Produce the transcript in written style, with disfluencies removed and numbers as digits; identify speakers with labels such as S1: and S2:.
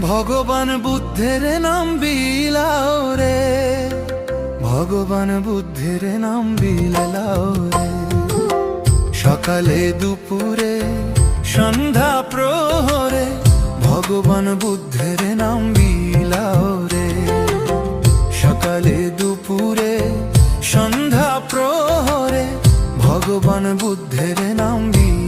S1: ভগবান বুদ্ধের নাম বিলাও রে, ভগবান বুদ্ধের নাম বিলাও রে। সকালে দুপুরে সন্ধ্যা প্রহরে ভগবান বুদ্ধের নাম বিলাও রে। সকালে দুপুরে সন্ধ্যা প্রহরে ভগবান বুদ্ধের নাম বিলাও।